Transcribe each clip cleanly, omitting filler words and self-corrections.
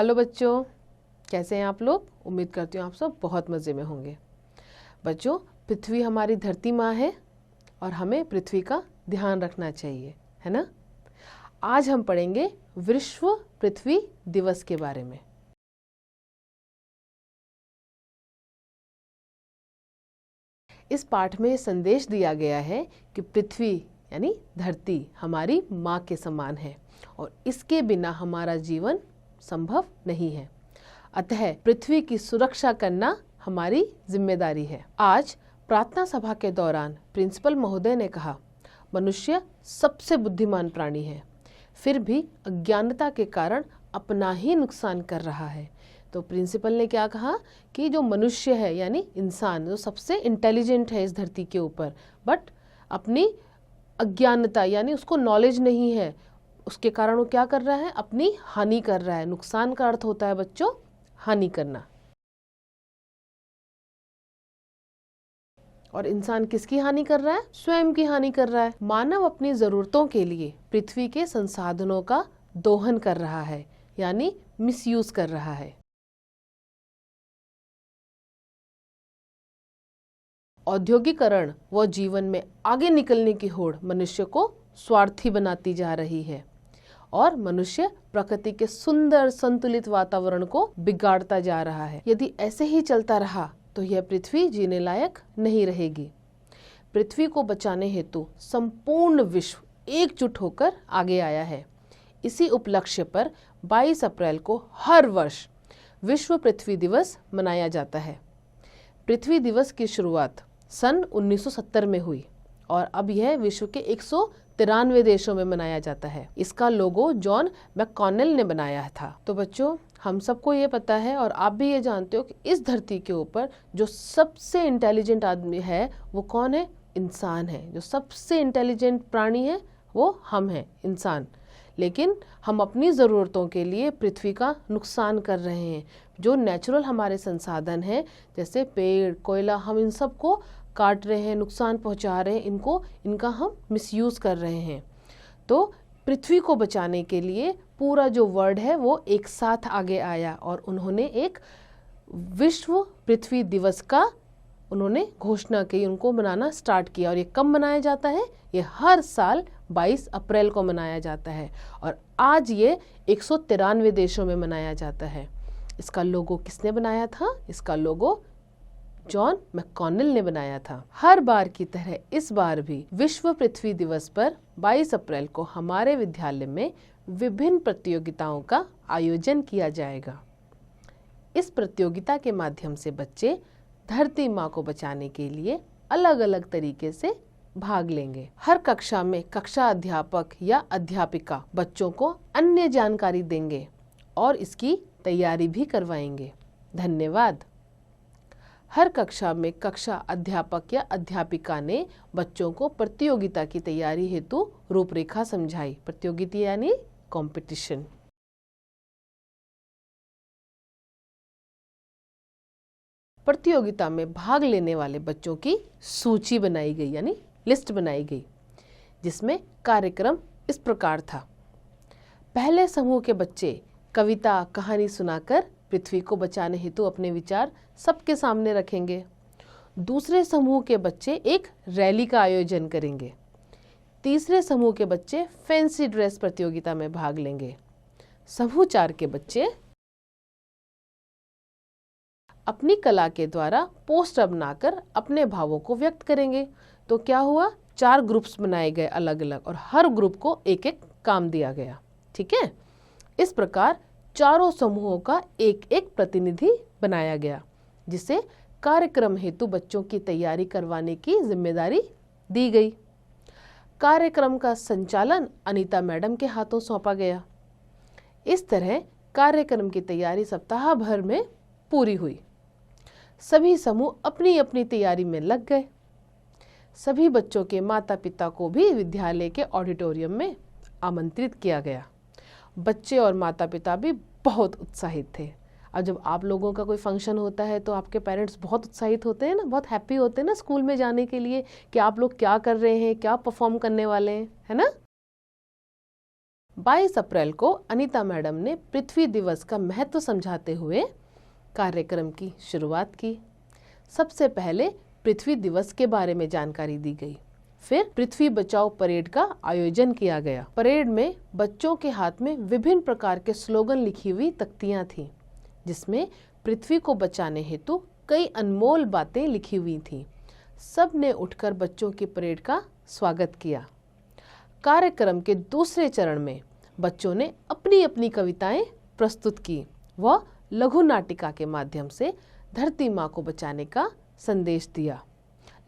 Hello बच्चों, कैसे हैं आप लोग। उम्मीद करती हूँ आप सब बहुत मज़े में होंगे। बच्चों, पृथ्वी हमारी धरती माँ है और हमें पृथ्वी का ध्यान रखना चाहिए, है ना। आज हम पढ़ेंगे विश्व पृथ्वी दिवस के बारे में। इस पाठ में संदेश दिया गया है कि पृथ्वी यानी धरती हमारी माँ के समान है और इसके बिना हमारा जीवन संभव नहीं है। अतः पृथ्वी की सुरक्षा करना हमारी जिम्मेदारी है। आज प्रार्थना सभा के दौरान प्रिंसिपल महोदय ने कहा, मनुष्य सबसे बुद्धिमान प्राणी है, फिर भी अज्ञानता के कारण अपना ही नुकसान कर रहा है। तो प्रिंसिपल ने क्या कहा कि जो मनुष्य है यानी इंसान जो सबसे इंटेलिजेंट है इस धरती के ऊपर, बट अपनी अज्ञानता यानी उसको नॉलेज नहीं है, उसके कारण वो क्या कर रहा है, अपनी हानि कर रहा है। नुकसान का अर्थ होता है बच्चों हानि करना। और इंसान किसकी हानि कर रहा है, स्वयं की हानि कर रहा है। मानव अपनी जरूरतों के लिए पृथ्वी के संसाधनों का दोहन कर रहा है यानी मिसयूज कर रहा है। औद्योगिकरण व जीवन में आगे निकलने की होड़ मनुष्य को स्वार्थी बनाती जा रही है और मनुष्य प्रकृति के सुंदर संतुलित वातावरण को बिगाड़ता जा रहा है। यदि ऐसे ही चलता रहा तो यह पृथ्वी जीने लायक नहीं रहेगी। पृथ्वी को बचाने हेतु संपूर्ण विश्व एकजुट होकर आगे आया है। इसी उपलक्ष्य पर 22 अप्रैल को हर वर्ष विश्व पृथ्वी दिवस मनाया जाता है। पृथ्वी दिवस की शुरुआत सन 1970 में हुई और अब यह विश्व के 193 देशों में मनाया जाता है। इसका लोगो जॉन मैककॉनेल ने बनाया था। तो बच्चों, हम सबको ये पता है और आप भी ये जानते हो कि इस धरती के ऊपर जो सबसे इंटेलिजेंट आदमी है वो कौन है, इंसान है। जो सबसे इंटेलिजेंट प्राणी है वो हम हैं, इंसान। लेकिन हम अपनी ज़रूरतों के लिए पृथ्वी का नुकसान कर रहे हैं। जो नेचुरल हमारे संसाधन हैं जैसे पेड़, कोयला, हम इन सब को काट रहे हैं, नुकसान पहुंचा रहे हैं, इनका हम मिसयूज़ कर रहे हैं। तो पृथ्वी को बचाने के लिए पूरा जो वर्ल्ड है वो एक साथ आगे आया और उन्होंने एक विश्व पृथ्वी दिवस का उन्होंने घोषणा की, उनको मनाना स्टार्ट किया। और ये कब मनाया जाता है, ये हर साल 22 अप्रैल को मनाया जाता है और आज ये 193 देशों में मनाया जाता है। इसका लोगो किसने बनाया था, इसका लोगो जॉन मैककॉनेल ने बनाया था। हर बार की तरह इस बार भी विश्व पृथ्वी दिवस पर 22 अप्रैल को हमारे विद्यालय में विभिन्न प्रतियोगिताओं का आयोजन किया जाएगा। इस प्रतियोगिता के माध्यम से बच्चे धरती माँ को बचाने के लिए अलग अलग तरीके से भाग लेंगे। हर कक्षा में कक्षा अध्यापक या अध्यापिका बच्चों को अन्य जानकारी देंगे और इसकी तैयारी भी करवाएंगे। धन्यवाद। हर कक्षा में कक्षा अध्यापक या अध्यापिका ने बच्चों को प्रतियोगिता की तैयारी हेतु रूपरेखा समझाई। प्रतियोगिता यानी कंपटीशन। प्रतियोगिता में भाग लेने वाले बच्चों की सूची बनाई गई यानी लिस्ट बनाई गई, जिसमें कार्यक्रम इस प्रकार था। पहले समूह के बच्चे कविता कहानी सुनाकर पृथ्वी को बचाने हेतु अपने विचार सबके सामने रखेंगे। दूसरे समूह के बच्चे एक रैली का आयोजन करेंगे। तीसरे समूह के बच्चे फैंसी ड्रेस प्रतियोगिता में भाग लेंगे। समूह 4 के बच्चे अपनी कला के द्वारा पोस्टर बनाकर अपने भावों को व्यक्त करेंगे। तो क्या हुआ, 4 ग्रुप्स बनाए गए अलग अलग और हर ग्रुप को एक एक काम दिया गया। ठीक है, इस प्रकार चारों समूहों का एक एक प्रतिनिधि बनाया गया, जिसे कार्यक्रम हेतु बच्चों की तैयारी करवाने की जिम्मेदारी दी गई। कार्यक्रम का संचालन अनीता मैडम के हाथों सौंपा गया। इस तरह कार्यक्रम की तैयारी सप्ताह भर में पूरी हुई। सभी समूह अपनी अपनी तैयारी में लग गए। सभी बच्चों के माता पिता को भी विद्यालय के ऑडिटोरियम में आमंत्रित किया गया। बच्चे और माता पिता भी बहुत उत्साहित थे। अब जब आप लोगों का कोई फंक्शन होता है तो आपके पेरेंट्स बहुत उत्साहित होते हैं ना, बहुत हैप्पी होते हैं ना स्कूल में जाने के लिए कि आप लोग क्या कर रहे हैं, क्या परफॉर्म करने वाले हैं, है ना। 22 अप्रैल को अनीता मैडम ने पृथ्वी दिवस का महत्व समझाते हुए कार्यक्रम की शुरुआत की। सबसे पहले पृथ्वी दिवस के बारे में जानकारी दी गई। फिर पृथ्वी बचाओ परेड का आयोजन किया गया। परेड में बच्चों के हाथ में विभिन्न प्रकार के स्लोगन लिखी हुई तख्तियां थीं, जिसमें पृथ्वी को बचाने हेतु कई अनमोल बातें लिखी हुई थीं। सब ने उठकर बच्चों की परेड का स्वागत किया। कार्यक्रम के दूसरे चरण में बच्चों ने अपनी अपनी कविताएं प्रस्तुत की। वह लघु नाटिका के माध्यम से धरती माँ को बचाने का संदेश दिया।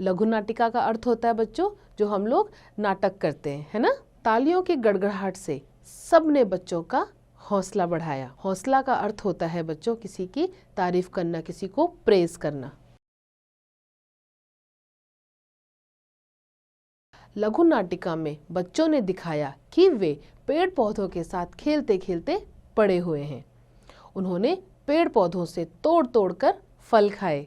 लघु नाटिका का अर्थ होता है बच्चों, जो हम लोग नाटक करते हैं, है ना। तालियों की गड़गड़ाहट से सब ने बच्चों का हौसला बढ़ाया। हौसला का अर्थ होता है बच्चों किसी की तारीफ करना, किसी को प्रेज करना। लघु नाटिका में बच्चों ने दिखाया कि वे पेड़ पौधों के साथ खेलते खेलते बड़े हुए हैं। उन्होंने पेड़ पौधों से तोड़ तोड़ कर फल खाए।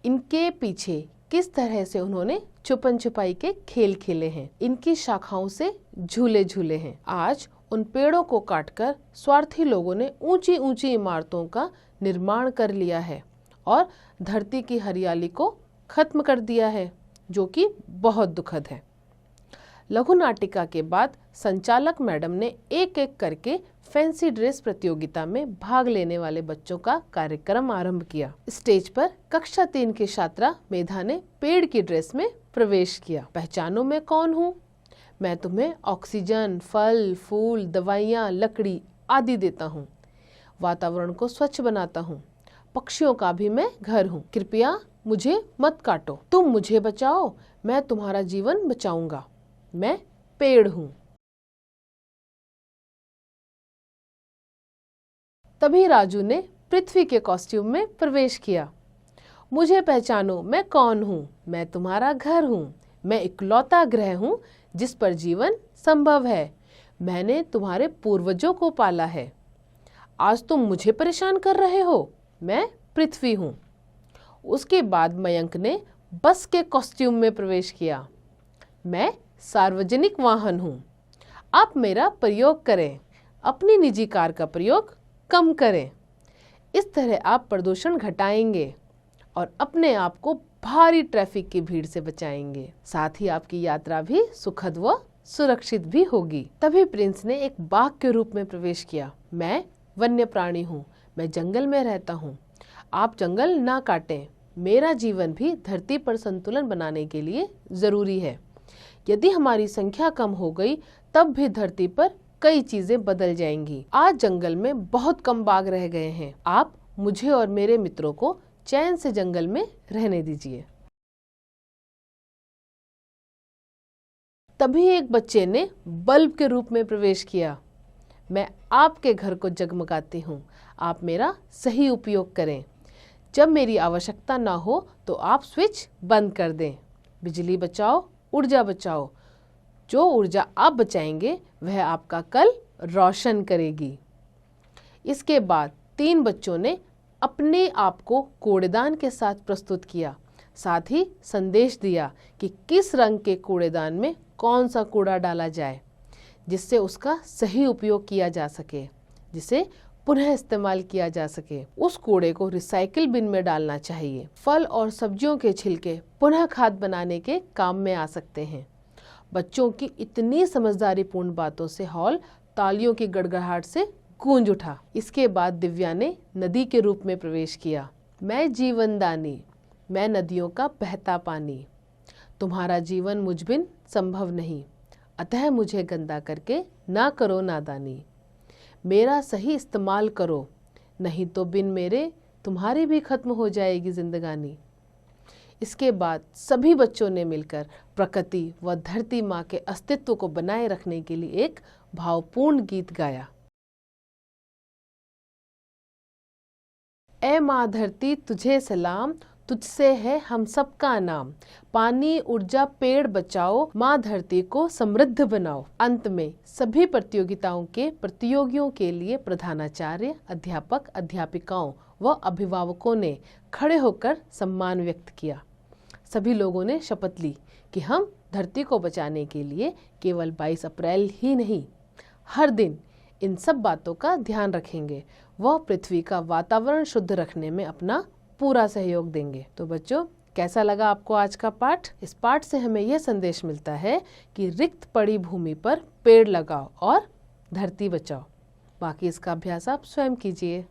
इनके पीछे किस तरह से उन्होंने छुपन छुपाई के खेल खेले हैं, इनकी शाखाओं से झूले झूले हैं। आज उन पेड़ों को काटकर स्वार्थी लोगों ने ऊंची ऊंची इमारतों का निर्माण कर लिया है और धरती की हरियाली को खत्म कर दिया है, जो कि बहुत दुखद है। लघु नाटिका के बाद संचालक मैडम ने एक एक करके फैंसी ड्रेस प्रतियोगिता में भाग लेने वाले बच्चों का कार्यक्रम आरंभ किया। स्टेज पर कक्षा 3 की छात्रा मेधा ने पेड़ की ड्रेस में प्रवेश किया। पहचानो मैं कौन हूँ? मैं तुम्हें ऑक्सीजन, फल, फूल, दवाइयाँ, लकड़ी आदि देता हूँ। वातावरण को स्वच्छ बनाता हूँ। पक्षियों का भी मैं घर हूँ। कृपया मुझे मत काटो। तुम मुझे बचाओ, मैं तुम्हारा जीवन बचाऊंगा। मैं पेड़ हूँ। तभी राजू ने पृथ्वी के कॉस्ट्यूम में प्रवेश किया। मुझे पहचानो, मैं कौन हूँ? मैं तुम्हारा घर हूँ। मैं इकलौता ग्रह हूँ जिस पर जीवन संभव है। मैंने तुम्हारे पूर्वजों को पाला है। आज तुम मुझे परेशान कर रहे हो। मैं पृथ्वी हूँ। उसके बाद मयंक ने बस के कॉस्ट्यूम में प्रवेश किया। मैं सार्वजनिक वाहन हूँ। आप मेरा प्रयोग करें। अपनी निजी कार का प्रयोग कम करें। इस तरह आप प्रदूषण घटाएंगे और अपने आप को भारी ट्रैफिक की भीड़ से बचाएंगे। साथ ही आपकी यात्रा भी सुखद व सुरक्षित भी होगी। तभी प्रिंस ने एक बाघ के रूप में प्रवेश किया। मैं वन्य प्राणी हूँ। मैं जंगल में रहता हूँ। आप जंगल ना काटें। मेरा जीवन भी धरती पर संतुलन बनाने के लिए जरूरी है। यदि हमारी संख्या कम हो गई तब भी धरती पर कई चीजें बदल जाएंगी। आज जंगल में बहुत कम बाघ रह गए हैं। आप मुझे और मेरे मित्रों को चैन से जंगल में रहने दीजिए। तभी एक बच्चे ने बल्ब के रूप में प्रवेश किया। मैं आपके घर को जगमगाती हूँ। आप मेरा सही उपयोग करें। जब मेरी आवश्यकता ना हो तो आप स्विच बंद कर दें। बिजली बचाओ, ऊर्जा बचाओ। जो ऊर्जा आप बचाएंगे वह आपका कल रोशन करेगी। इसके बाद 3 बच्चों ने अपने आप को कूड़ेदान के साथ प्रस्तुत किया। साथ ही संदेश दिया कि किस रंग के कूड़ेदान में कौन सा कूड़ा डाला जाए, जिससे उसका सही उपयोग किया जा सके, जिसे पुनः इस्तेमाल किया जा सके। उस कूड़े को रिसाइकिल बिन में डालना चाहिए। फल और सब्जियों के छिलके पुनः खाद बनाने के काम में आ सकते हैं। बच्चों की इतनी समझदारीपूर्ण बातों से हॉल तालियों की गड़गड़ाहट से गूंज उठा। इसके बाद दिव्या ने नदी के रूप में प्रवेश किया। मैं जीवनदानी, मैं नदियों का बहता पानी। तुम्हारा जीवन मुझ बिन संभव नहीं, अतः मुझे गंदा करके ना करो नादानी। मेरा सही इस्तेमाल करो, नहीं तो बिन मेरे तुम्हारी भी खत्म हो जाएगी जिंदगानी। इसके बाद सभी बच्चों ने मिलकर प्रकृति व धरती माँ के अस्तित्व को बनाए रखने के लिए एक भावपूर्ण गीत गाया। ऐ माँ धरती तुझे सलाम, तुझसे है हम सबका नाम। पानी, ऊर्जा, पेड़ बचाओ, माँ धरती को समृद्ध बनाओ। अंत में सभी प्रतियोगिताओं के प्रतियोगियों के लिए प्रधानाचार्य, अध्यापक, अध्यापिकाओं व अभिभावकों ने खड़े होकर सम्मान व्यक्त किया। सभी लोगों ने शपथ ली कि हम धरती को बचाने के लिए केवल 22 अप्रैल ही नहीं, हर दिन इन सब बातों का ध्यान रखेंगे, वह पृथ्वी का वातावरण शुद्ध रखने में अपना पूरा सहयोग देंगे। तो बच्चों, कैसा लगा आपको आज का पाठ? इस पाठ से हमें यह संदेश मिलता है कि रिक्त पड़ी भूमि पर पेड़ लगाओ और धरती बचाओ। बाकी इसका अभ्यास आप स्वयं कीजिए।